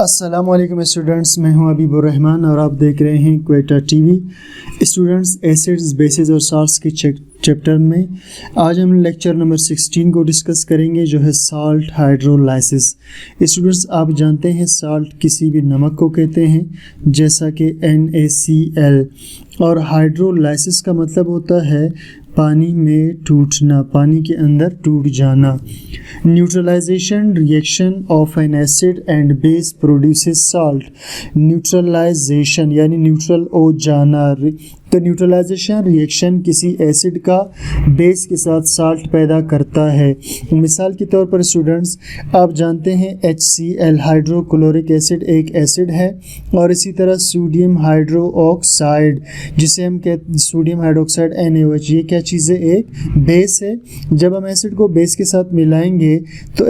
अस्सलामुअलैकुम स्टूडेंट्स, मैं हूं हबीबुर रहमान और आप देख रहे हैं Quetta TV. Students, acids, basis और साल्ट्स के चैप्टर में आज हम लेक्चर नंबर 16 को डिस्कस करेंगे, जो है साल्ट हाइड्रोलाइसिस। स्टूडेंट्स, आप जानते हैं साल्ट किसी भी नमक को कहते हैं, जैसा कि NaCl, और हाइड्रोलाइसिस का मतलब होता है पानी में टूटना, पानी के अंदर टूट जाना। Neutralisation reaction of an acid and base produces salt. Neutralisation यानी न्यूट्रल हो जाना। तो न्यूट्रलाइजेशन रिएक्शन किसी एसिड का बेस के साथ साल्ट पैदा करता है। मिसाल के तौर पर स्टूडेंट्स, आप जानते हैं HCl हाइड्रोक्लोरिक एसिड एक एसिड है, और इसी तरह सोडियम हाइड्रोक्साइड, जिसे हम कहते सोडियम हाइड्रोक्साइड NaOH, ये क्या चीज़ है? एक बेस है। जब हम एसिड को बेस के साथ मिलाएंगे तो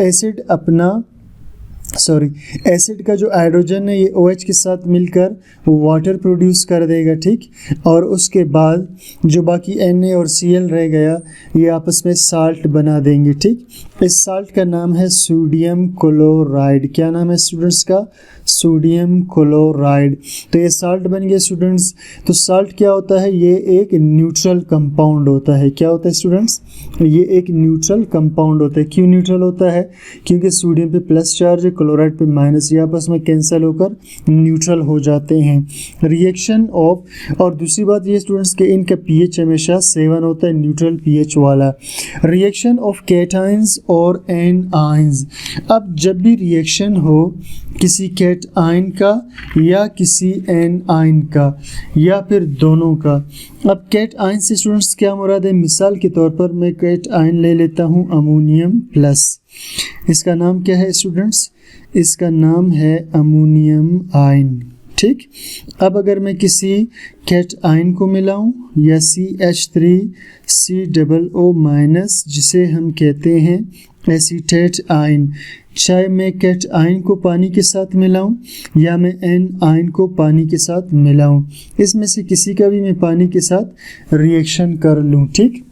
एसिड का जो हाइड्रोजन है ये OH के साथ मिलकर वाटर प्रोड्यूस कर देगा, ठीक। और उसके बाद जो बाकी Na और Cl रह गया, ये आपस में साल्ट बना देंगे, ठीक। इस साल्ट का नाम है सोडियम क्लोराइड। क्या नाम है स्टूडेंट्स का? Sodium chloride. तो ये साल्ट बन गया स्टूडेंट्स। तो साल्ट क्या होता है? ये एक न्यूट्रल कंपाउंड होता है। क्या होता है स्टूडेंट्स? ये एक न्यूट्रल कंपाउंड होता है। क्यों न्यूट्रल होता है? क्योंकि सोडियम पे प्लस चार्ज है, क्लोराइड पे माइनस, ये आपस में कैंसिल होकर न्यूट्रल हो जाते हैं। रिएक्शन ऑफ, और दूसरी बात ये स्टूडेंट्स के इनका pH हमेशा 7 होता है, न्यूट्रल pH वाला। रिएक्शन ऑफ कैटाइंस और एनाइंस। अब जब भी रिएक्शन हो किसी कैटाइन का या किसी एनाइन का या फिर दोनों का। अब कैटाइन से स्टूडेंट्स क्या मुराद है? मिसाल के तौर पर मैं कैटाइन ले लेता हूँ अमोनियम प्लस। इसका नाम क्या है स्टूडेंट्स? इसका नाम है अमोनियम आयन, ठीक। अब अगर मैं किसी कैटाइन को मिलाऊं या CH3COO-, जिसे हम कहते हैं एसीटेट आयन, चाहे मैं कैटाइन को पानी के साथ मिलाऊं या मैं एनाइन को पानी के साथ मिलाऊं, इसमें से किसी का भी मैं पानी के साथ रिएक्शन कर लूं, ठीक।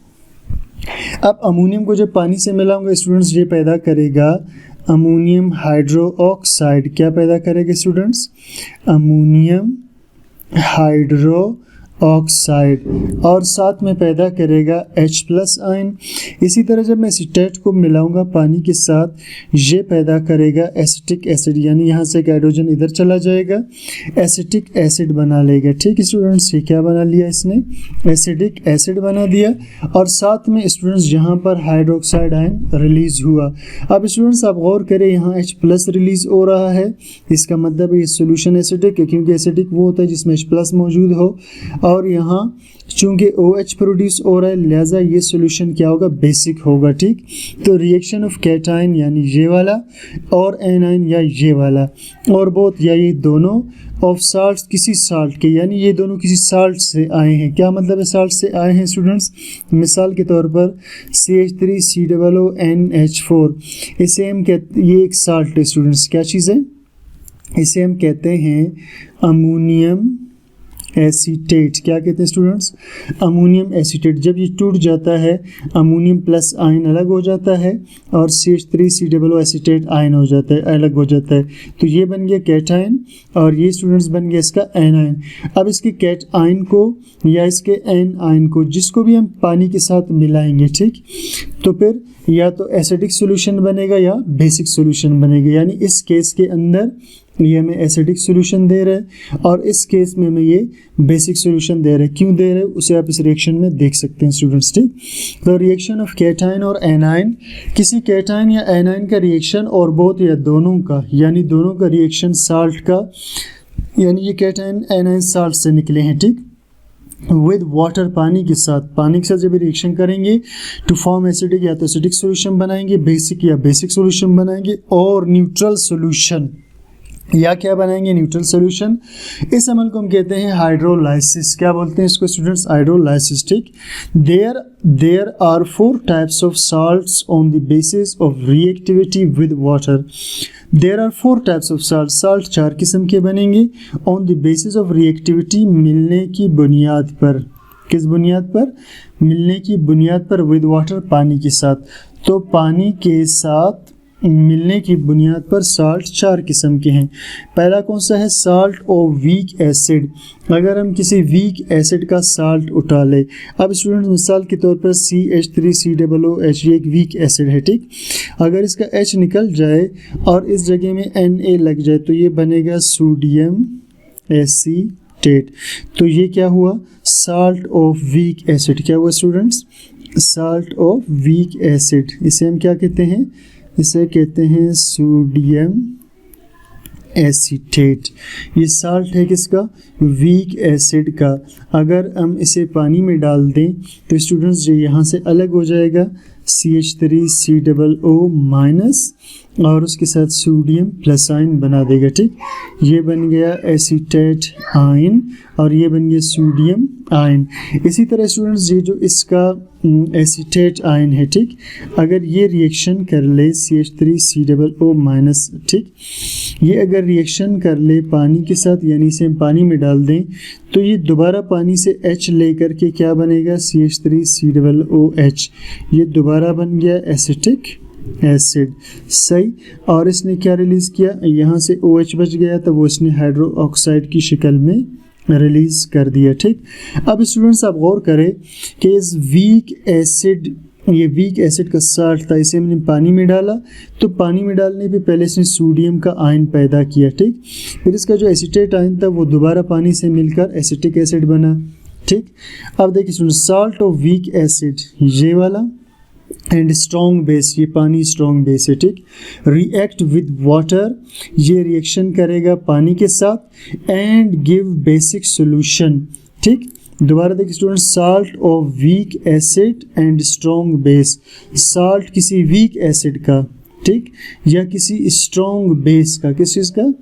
अब अमोनियम को जब पानी से मिलाऊंगा स्टूडेंट्स, ये पैदा करेगा अमोनियम हाइड्रोक्साइड। क्या पैदा करेगा स्टूडेंट्स? अमोनियम हाइड्रोक्साइड, और साथ में पैदा करेगा H+ आयन। इसी तरह जब मैं एसीटेट को मिलाऊंगा पानी के साथ, ये पैदा करेगा एसिटिक एसिड, यानी यहाँ से एक हाइड्रोजन इधर चला जाएगा, एसिटिक एसिड बना लेगा, ठीक स्टूडेंट्स। ये क्या बना लिया इसने? एसिडिक एसिड बना दिया। और साथ में स्टूडेंट्स यहाँ पर हाइड्रोक्साइड आयन रिलीज हुआ। अब स्टूडेंट्स आप गौर करें, यहाँ H+ रिलीज हो रहा है, इसका मतलब है ये सोल्यूशन एसिडिक है, क्योंकि एसिडिक वो होता है जिसमें H+ मौजूद हो, और यहाँ चूंकि OH प्रोड्यूस हो रहा है, लिहाजा ये सॉल्यूशन क्या होगा? बेसिक होगा, ठीक। तो रिएक्शन ऑफ कैटाइन यानी ये वाला, और एनाइन या ये वाला, और बोथ या ये दोनों ऑफ साल्ट किसी साल्ट के, यानी ये दोनों किसी साल्ट से आए हैं। क्या मतलब है साल्ट से आए हैं स्टूडेंट्स? मिसाल के तौर पर CH3COONH4, इसे हम कहते, ये एक साल्ट है स्टूडेंट्स। क्या चीज़ है? इसे हम कहते हैं अमोनियम एसीटेट। क्या कहते हैं स्टूडेंट्स? Ammonium acetate. जब ये टूट जाता है, अमोनियम प्लस आयन अलग हो जाता है और CH3COO एसीटेट आयन हो जाता है, अलग हो जाता है। तो ये बन गया कैटाइन, और ये स्टूडेंट्स बन गया इसका एनाइन। अब इसके कैटाइन को या इसके एनाइन को, जिसको भी हम पानी के साथ मिलाएंगे, ठीक, तो फिर या तो एसिडिक सॉल्यूशन बनेगा या बेसिक सॉल्यूशन बनेगा। यानी इस केस के अंदर ये हमें एसिडिक सॉल्यूशन दे रहा है, और इस केस में हमें ये बेसिक सॉल्यूशन दे रहा है। क्यों दे रहे हैं उसे आप इस रिएक्शन में देख सकते हैं स्टूडेंट्स, ठीक। तो रिएक्शन ऑफ कैटाइन और एनाइन, किसी कैटाइन या एनाइन का रिएक्शन और बोथ या दोनों का, यानी दोनों का रिएक्शन साल्ट का, यानी ये कैटाइन एनाइन साल्ट से निकले हैं, ठीक, विद वाटर, पानी के साथ जब रिएक्शन करेंगे टू फॉर्म एसिडिक, या तो एसिडिक सॉल्यूशन बनाएंगे, बेसिक या बेसिक सॉल्यूशन बनाएंगे, और न्यूट्रल सॉल्यूशन या क्या बनाएंगे, न्यूट्रल सॉल्यूशन। इस अमल को हम कहते हैं हाइड्रोलाइसिस। क्या बोलते हैं इसको स्टूडेंट्स, हाइड्रोलाइसिस। ठीक, there are 4 types of salts on the basis of reactivity with water. There are 4 types of salt 4 किस्म के बनेंगे on the basis of reactivity, मिलने की बुनियाद पर। किस बुनियाद पर, मिलने की बुनियाद पर, विद वाटर, पानी के साथ। तो पानी के साथ मिलने की बुनियाद पर साल्ट 4 किस्म के हैं। पहला कौन सा है, साल्ट ऑफ वीक एसिड। अगर हम किसी वीक एसिड का साल्ट उठा ले, अब स्टूडेंट मिसाल के तौर पर CH3COOH ये एक वीक एसिड है। ठीक, अगर इसका H निकल जाए और इस जगह में Na लग जाए तो ये बनेगा सोडियम एसीटेट। तो ये क्या हुआ, साल्ट ऑफ वीक एसिड। क्या हुआ students, salt of weak acid. इसे हम क्या कहते हैं, इसे कहते हैं सोडियम एसीटेट। ये साल्ट है किसका, वीक एसिड का। अगर हम इसे पानी में डाल दें तो स्टूडेंट्स ये यहाँ से अलग हो जाएगा, CH3COO- और उसके साथ सोडियम प्लस आयन बना देगा। ठीक, ये बन गया एसीटेट आयन और ये बन गया सोडियम आयन। इसी तरह स्टूडेंट्स ये जो इसका एसीटेट आयन है, ठीक, अगर ये रिएक्शन कर ले CH3COO-, ठीक, ये अगर रिएक्शन कर ले पानी के साथ, यानी इसे हम पानी में डाल दें तो ये दोबारा पानी से H लेकर के क्या बनेगा, CH3COOH। ये दोबारा बन गया एसिटिक एसिड। सही, और इसने क्या रिलीज़ किया, यहाँ से OH बच गया तो वो इसने हाइड्रो ऑक्साइड की शक्ल में रिलीज़ कर दिया। ठीक, अब स्टूडेंट्स आप गौर करें कि इस वीक एसिड, ये वीक एसिड का साल्ट था, इसे हमने पानी में डाला तो पानी में डालने पे पहले इसने सोडियम का आयन पैदा किया। ठीक, फिर इसका जो एसीटेट आयन था वो दोबारा पानी से मिलकर एसिटिक एसिड बना। ठीक, अब देखिए students, salt of weak acid ये वाला, एंड स्ट्रॉन्ग बेस, ये पानी स्ट्रॉन्ग बेस है। ठीक, रिएक्ट विद वाटर, ये रिएक्शन करेगा पानी के साथ, एंड गिव बेसिक सॉल्यूशन। ठीक, दोबारा देखिए student, salt of weak acid and strong base, salt किसी वीक एसिड का, ठीक, या किसी स्ट्रॉन्ग बेस का, किस चीज़ का,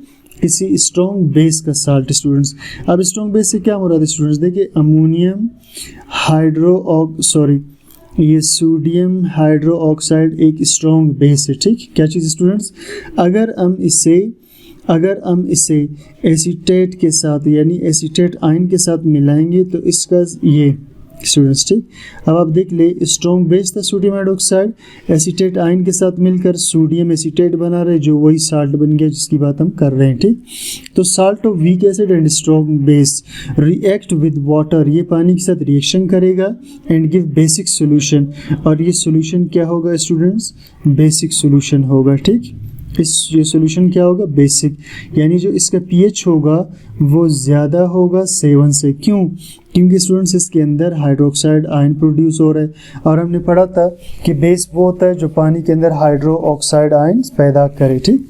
किसी स्ट्रॉन्ग बेस का साल्ट स्टूडेंट्स। अब स्ट्रॉन्ग बेस से क्या मुराद है स्टूडेंट्स, देखिए अमोनियम ये सोडियम हाइड्रो ऑक्साइड एक स्ट्रॉन्ग बेस है। ठीक, क्या चीज़ स्टूडेंट्स, अगर हम इसे एसीटेट के साथ, यानी एसीटेट आयन के साथ मिलाएंगे तो इसका ये स्टूडेंट्स, ठीक, अब आप देख ले, स्ट्रॉन्ग बेस था सोडियम हाइड्रोक्साइड, एसीटेट आयन के साथ मिलकर सोडियम एसीटेट बना रहे, जो वही साल्ट बन गया जिसकी बात हम कर रहे हैं। ठीक, तो salt of weak acid and strong base react with water, ये पानी के साथ रिएक्शन करेगा, एंड गिव बेसिक सोल्यूशन, और ये सोल्यूशन क्या होगा स्टूडेंट्स, बेसिक सोल्यूशन होगा। ठीक, ये सोल्यूशन क्या होगा, बेसिक, यानी जो इसका pH होगा वो ज़्यादा होगा 7 से। क्यों, क्योंकि स्टूडेंट्स इसके अंदर हाइड्रोक्साइड आयन प्रोड्यूस हो रहा है, और हमने पढ़ा था कि बेस वो होता है जो पानी के अंदर हाइड्रो ऑक्साइड आयन पैदा करे। ठीक,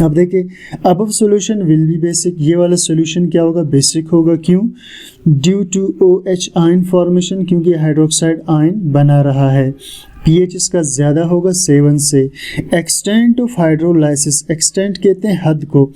अब देखिए, above solution will be basic, ये वाला सॉल्यूशन क्या होगा, बेसिक होगा। क्यों, due to OH ion formation, क्योंकि हाइड्रोक्साइड आयन बना रहा है। pH इसका ज़्यादा होगा 7 से। एक्सटेंट ऑफ हाइड्रोलाइसिस, एक्सटेंट कहते हैं हद को,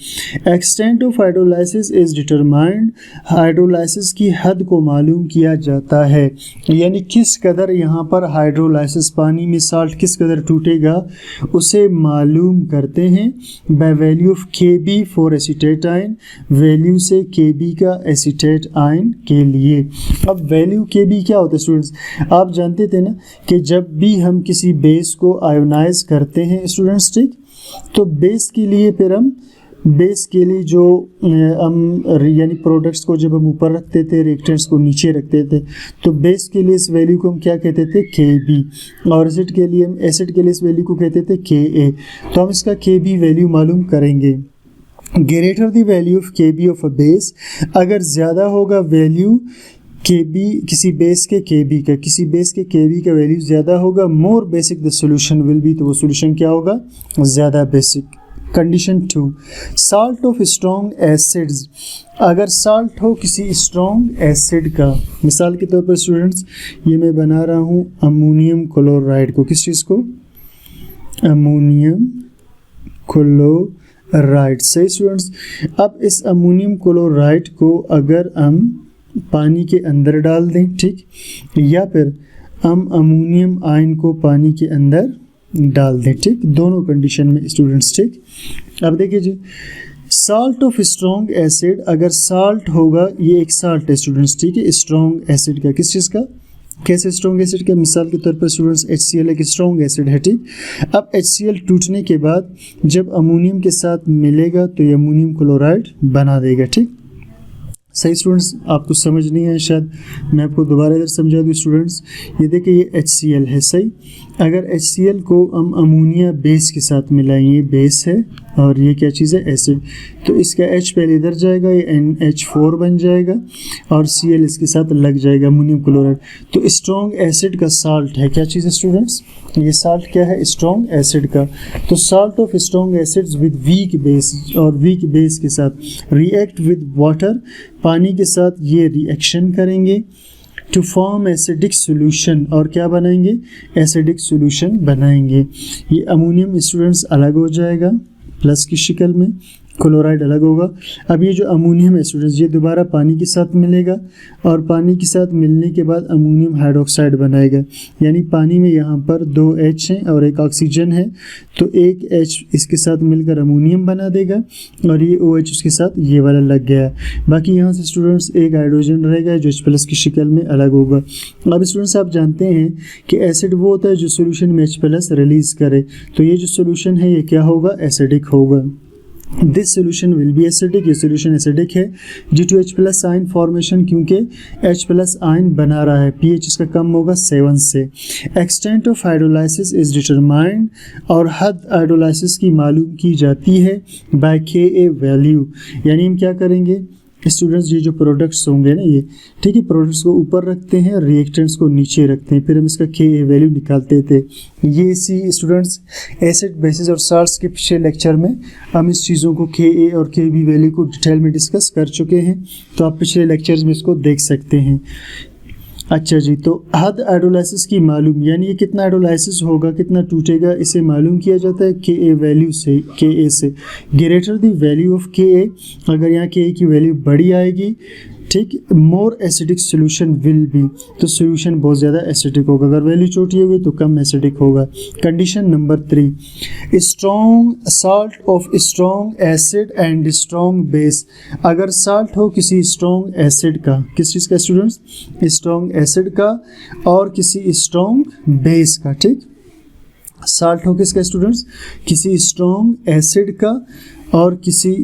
extent of hydrolysis is determined, hydrolysis की हद को मालूम किया जाता है, यानी किस कदर यहाँ पर हाइड्रोलाइसिस, पानी में साल्ट किस कदर टूटेगा उसे मालूम करते हैं by value of Kb for acetate ion, value से Kb का एसीटेट आयन के लिए। अब वैल्यू Kb क्या होता है स्टूडेंट्स, आप जानते थे ना कि जब भी हम किसी बेस को आयोनाइज करते हैं स्टूडेंट्स, ठीक, तो बेस के लिए फिर हम बेस के लिए जो हम यानी प्रोडक्ट्स को जब हम ऊपर रखते थे, रिएक्टेंट्स को नीचे रखते थे, तो बेस के लिए इस वैल्यू को हम क्या कहते थे, Kb, और एसिड के लिए इस वैल्यू को कहते थे Ka। तो हम इसका Kb वैल्यू मालूम करेंगे। Greater the value of Kb of a base, अगर ज़्यादा होगा वैल्यू Kb किसी बेस के Kb का वैल्यू ज़्यादा होगा, मोर basic the solution will B, तो वो सॉल्यूशन क्या होगा, ज़्यादा basic. Condition 2, salt of strong acids, अगर साल्ट हो किसी स्ट्रॉन्ग एसिड का, मिसाल के तौर पर स्टूडेंट्स ये मैं बना रहा हूँ अमोनियम क्लोराइड को, किस चीज़ को, अमोनियम क्लोराइड, क्लोराइड। सही स्टूडेंट्स। अब इस अमोनियम क्लोराइड को अगर हम पानी के अंदर डाल दें, ठीक, या फिर हम अमोनियम आयन को पानी के अंदर डाल दें, ठीक, दोनों कंडीशन में स्टूडेंट्स, ठीक। अब देखिए जी, साल्ट ऑफ स्ट्रॉन्ग एसिड, अगर साल्ट होगा, ये एक साल्ट है स्टूडेंट्स, ठीक है, स्ट्रॉन्ग एसिड का, किस चीज़ का, कैसे स्ट्रॉन्ग एसिड का, मिसाल के तौर पर स्टूडेंट्स HCl एक स्ट्रॉन्ग एसिड है, ठीक। अब HCl टूटने के बाद जब अमोनियम के साथ मिलेगा तो ये अमोनियम क्लोराइड बना देगा, ठीक। सही स्टूडेंट्स, आपको समझ नहीं है शायद, मैं आपको दोबारा इधर समझा दूँ स्टूडेंट्स। ये देखिए ये HCl है, सही। अगर HCl को हम अमोनिया बेस के साथ मिलाएं, ये बेस है और ये क्या चीज़ है, एसिड, तो इसका H पहले इधर जाएगा, ये NH4 बन जाएगा और Cl इसके साथ लग जाएगा, अमोनियम क्लोराइड। तो स्ट्रॉन्ग एसिड का साल्ट है, क्या चीज़ है स्टूडेंट्स, ये साल्ट क्या है, स्ट्रॉन्ग एसिड का। तो salt of strong acids with weak base, और वीक बेस के साथ रिएक्ट विद वाटर, पानी के साथ ये रिएक्शन करेंगे टू फॉर्म एसिडिक सोल्यूशन, और क्या बनाएंगे, एसिडिक सोल्यूशन बनाएंगे। ये अमोनियम स्टूडेंट्स अलग हो जाएगा प्लस की शक्ल में, क्लोराइड अलग होगा। अब ये जो अमोनियम है स्टूडेंट्स, ये दोबारा पानी के साथ मिलेगा और पानी के साथ मिलने के बाद अमोनियम हाइड्रोक्साइड बनाएगा, यानी पानी में यहाँ पर 2 H हैं और एक ऑक्सीजन है, तो एक H इसके साथ मिलकर अमोनियम बना देगा और ये OH उसके साथ ये वाला लग गया। बाकी यहाँ से स्टूडेंट्स एक हाइड्रोजन रहेगा जो H+ की शक्ल में अलग होगा। अब स्टूडेंट्स आप जानते हैं कि एसिड वो होता है जो सोल्यूशन में H+ रिलीज़ करे, तो ये जो सोल्यूशन है ये क्या होगा, एसिडिक होगा। This solution will be acidic, ये सोल्यूशन एसिडिक है due to H+ ion formation, क्योंकि H+ आयन बना रहा है, pH इसका कम होगा 7 से। Extent of hydrolysis is determined, और हद हाइड्रोलाइसिस की मालूम की जाती है बाय Ka वैल्यू, यानी हम क्या करेंगे स्टूडेंट्स, ये जो प्रोडक्ट्स होंगे ना ये, ठीक है, प्रोडक्ट्स को ऊपर रखते हैं, रिएक्टेंट्स को नीचे रखते हैं, फिर हम इसका Ka वैल्यू निकालते थे। ये इसी स्टूडेंट्स एसिड बेसिस और साल्ट्स के पिछले लेक्चर में हम इस चीज़ों को Ka और Kb वैल्यू को डिटेल में डिस्कस कर चुके हैं, तो आप पिछले लेक्चर्स में इसको देख सकते हैं। अच्छा जी, तो हद हाइड्रोलाइसिस की मालूम, यानी ये कितना हाइड्रोलाइसिस होगा, कितना टूटेगा, इसे मालूम किया जाता है Ka वैल्यू से, Ka से। Greater the value of Ka, अगर यहाँ Ka की वैल्यू बड़ी आएगी, ठीक, more acidic solution will B, तो सोल्यूशन बहुत ज़्यादा एसिडिक होगा, अगर वैल्यू छोटी होगी तो कम एसिडिक होगा। Condition number 3, strong salt of strong acid and strong base, अगर साल्ट हो किसी स्ट्रॉन्ग एसिड का, किस चीज़ का स्टूडेंट्स, स्ट्रॉन्ग एसिड का और किसी स्ट्रॉन्ग बेस का, ठीक, साल्ट हो किसका स्टूडेंट्स, किसी स्ट्रॉन्ग एसिड का और किसी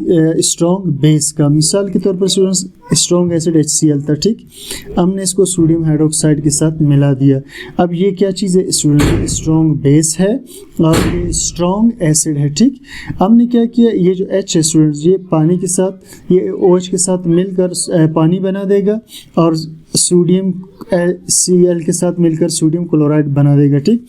स्ट्रॉन्ग बेस का। मिसाल के तौर पर स्टूडेंट्स स्ट्रॉन्ग एसिड HCl था, ठीक, हमने इसको सोडियम हाइड्रोक्साइड के साथ मिला दिया। अब ये क्या चीज़ है स्टूडेंट, स्ट्रॉन्ग बेस है और ये स्ट्रॉन्ग एसिड है, ठीक। हमने क्या किया, ये जो H है स्टूडेंट्स, ये पानी के साथ, ये OH के साथ मिलकर पानी बना देगा और सोडियम Cl के साथ मिलकर सोडियम क्लोराइड बना देगा, ठीक।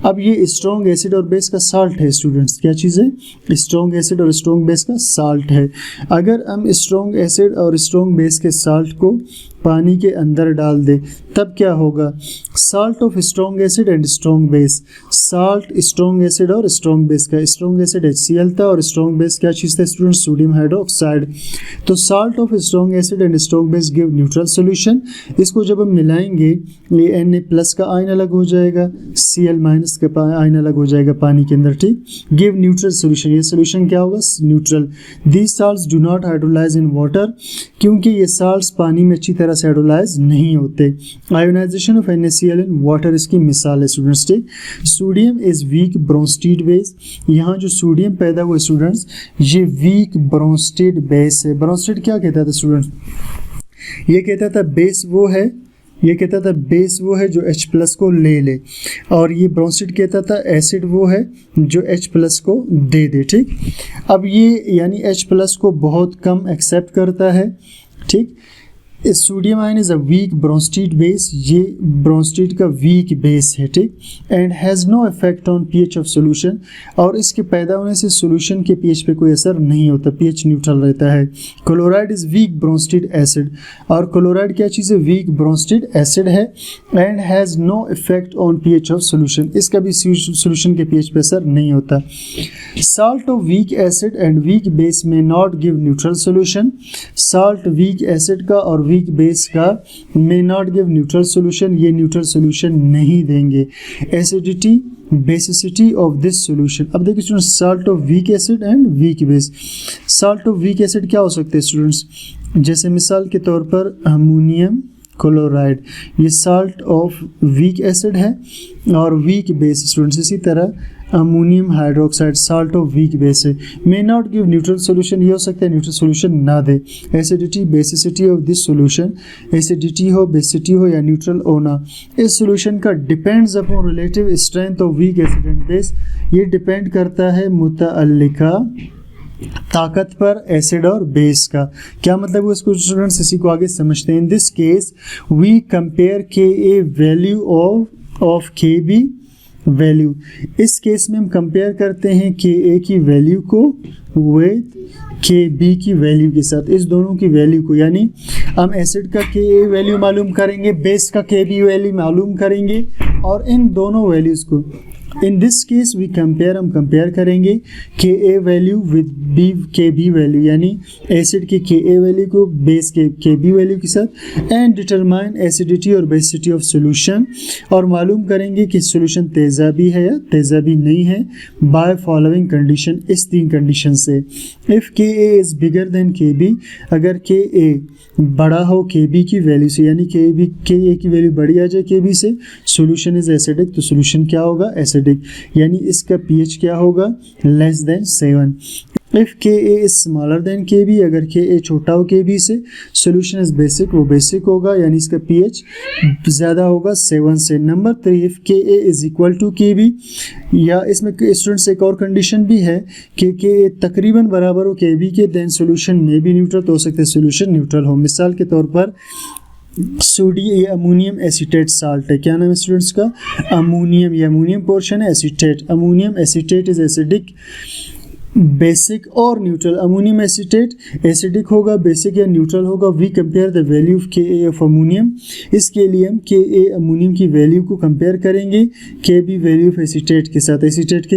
अब ये स्ट्रॉन्ग एसिड और बेस का साल्ट है स्टूडेंट्स, क्या चीज़ है, स्ट्रॉन्ग एसिड और स्ट्रॉन्ग बेस का साल्ट है। अगर हम स्ट्रॉन्ग एसिड और स्ट्रॉन्ग बेस के साल्ट को पानी के अंदर डाल दे तब क्या होगा, salt of strong acid and strong base, salt strong acid और स्ट्रॉन्ग बेस का, स्ट्रॉन्ग एसिड HCl था और स्ट्रॉन्ग बेस क्या चीज़ था स्टूडेंट, सोडियम हाइड्रोक्साइड। तो salt of strong acid and strong base give neutral solution, इसको जब हम मिलाएंगे ये Na+ का आयन अलग हो जाएगा, Cl- का आयन अलग हो जाएगा पानी के अंदर, ठीक। गिव न्यूट्रल सोल्यूशन, ये सोल्यूशन क्या होगा, neutral. These salts do not hydrolyse in water, क्योंकि ये साल्ट्स पानी में अच्छी तरह से हाइड्रोलाइज नहीं होते। Ionisation of NaCl in water इसकी मिसाल है स्टूडेंट्स, ठीक। Sodium is weak Bronsted base, यहाँ जो सोडियम पैदा हुआ स्टूडेंट्स ये वीक ब्रोंस्टेड बेस है। ब्रोंस्टेड क्या कहता था स्टूडेंट्स, ये कहता था बेस वो है, ये कहता था बेस वो है जो H+ को ले ले, और ये ब्रोंस्टेड कहता था एसिड वो है जो H+ को दे दे, ठीक। अब ये यानी H+ को बहुत कम एक्सेप्ट करता है, ठीक। Sodium ion is a weak Bronsted base, ये ब्रोंस्टेड का वीक बेस है, ठीक, and has no effect on pH of solution, और इसके पैदा होने से सोल्यूशन के पीएच पे कोई असर नहीं होता, पीएच न्यूट्रल रहता है। Chloride is weak Bronsted acid, और क्लोराइड क्या चीज़ है, वीक ब्रोंस्टेड एसिड है, and has no effect on pH of solution, इसका भी सोल्यूशन के पीएच पे असर नहीं होता। Salt of weak acid and weak base में not give neutral solution, salt weak acid का और वीक बेस का मे नॉट गिव न्यूट्रल सोल्यूशन, ये न्यूट्रल सोल्यूशन नहीं देंगे। Acidity basicity of this solution, अब देखिए students, salt of weak acid and weak base. Salt of weak acid क्या हो सकते हैं स्टूडेंट्स, जैसे मिसाल के तौर पर अमोनियम क्लोराइड, ये साल्ट ऑफ वीक एसिड है और वीक बेस स्टूडेंट्स, इसी तरह ammonium hydroxide salt of weak base है, may not give neutral solution, ये हो सकता है न्यूट्रल सोल्यूशन ना दे। Acidity basicity of this solution, acidity हो, बेसिसिटी हो या न्यूट्रल होना इस सोल्यूशन का depends upon relative strength of weak acid and base, ये डिपेंड करता है मुतअल्लिका ताकत पर एसिड और बेस का। क्या मतलब है इसको स्टूडेंट्स, इसी को आगे समझते हैं। In this case we compare K A value of K B value, इस केस में हम कंपेयर करते हैं के ए की वैल्यू को विद के बी की वैल्यू के साथ, इस दोनों की वैल्यू को, यानी हम एसिड का के ए वैल्यू मालूम करेंगे, बेस का के बी वैल्यू मालूम करेंगे, और इन दोनों वैल्यूज़ को in this case we compare, हम कंपेयर करेंगे K A value with b K B value, यानी एसिड के ए वैल्यू को बेस के बी वैल्यू के साथ, एंड डिटरमाइन एसिडिटी और बेसिसिटी ऑफ सोल्यूशन, और मालूम करेंगे कि सोल्यूशन तेज़ाबी है या तेज़ाबी नहीं है, बाय फॉलोइंग कंडीशन, इस 3 कंडीशन से। इफ़ के ए इज़ बिगर देन के बी, अगर के ए बड़ा हो के बी की वैल्यू से, यानी के ए की वैल्यू बड़ी आ जाए के बी से, सोल्यूशन इज एसिडिक, तो सोल्यूशन क्या होगा, एसिडिक, यानी इसका पीएच क्या होगा, लेस देन 7। इफ़ के ए इज स्मॉलर देन के बी, अगर के ए छोटा हो के बी से, सोल्यूशन इज बेसिक, वो बेसिक होगा, यानी इसका पीएच ज़्यादा होगा 7 से। नंबर 3, इफ़ के ए इज इक्वल टू के बी, या इसमें स्टूडेंट्स एक और कंडीशन भी है कि के ए तकरीबन बराबर हो के बी के, देन सोल्यूशन में भी न्यूट्रल, तो हो सकता है सोल्यूशन न्यूट्रल हो। मिसाल के तौर पर अमोनियम एसीटेट साल्ट है, क्या नाम है स्टूडेंट्स का, अमोनियम, ये अमोनियम पोर्शन है, acetate, ammonium acetate is acidic, basic और न्यूट्रल। अमोनियम एसीटेट एसिडिक होगा, बेसिक या न्यूट्रल होगा। We compare the value of K a of ammonium, इसके लिए हम के ए अमोनियम की वैल्यू को कंपेयर करेंगे K B value of acetate के साथ, एसीटेट के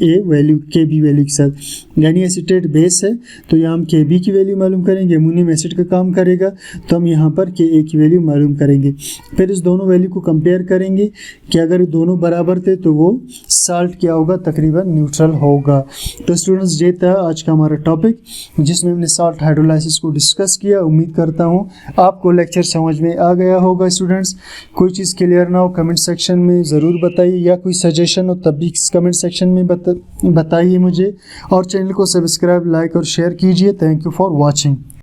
ए वैल्यू के बी वैल्यू के साथ, यानी एसीटेट बेस है तो यहाँ हम के बी की वैल्यू मालूम करेंगे, अमोनियम एसिड का काम करेगा तो हम यहाँ पर के ए की वैल्यू मालूम करेंगे, फिर इस दोनों वैल्यू को कंपेयर करेंगे कि अगर दोनों बराबर थे तो वो साल्ट क्या होगा, तकरीबन न्यूट्रल होगा। तो स्टूडेंट्स ये था आज का हमारा टॉपिक जिसमें हमने साल्ट हाइड्रोलाइसिस को डिस्कस किया। उम्मीद करता हूँ आपको लेक्चर समझ में आ गया होगा। स्टूडेंट्स कोई चीज़ क्लियर ना हो कमेंट सेक्शन में ज़रूर बताइए, या कोई सजेशन हो तब भी कमेंट सेक्शन में बताइए मुझे, और चैनल को सब्सक्राइब, लाइक और शेयर कीजिए। Thank you for watching.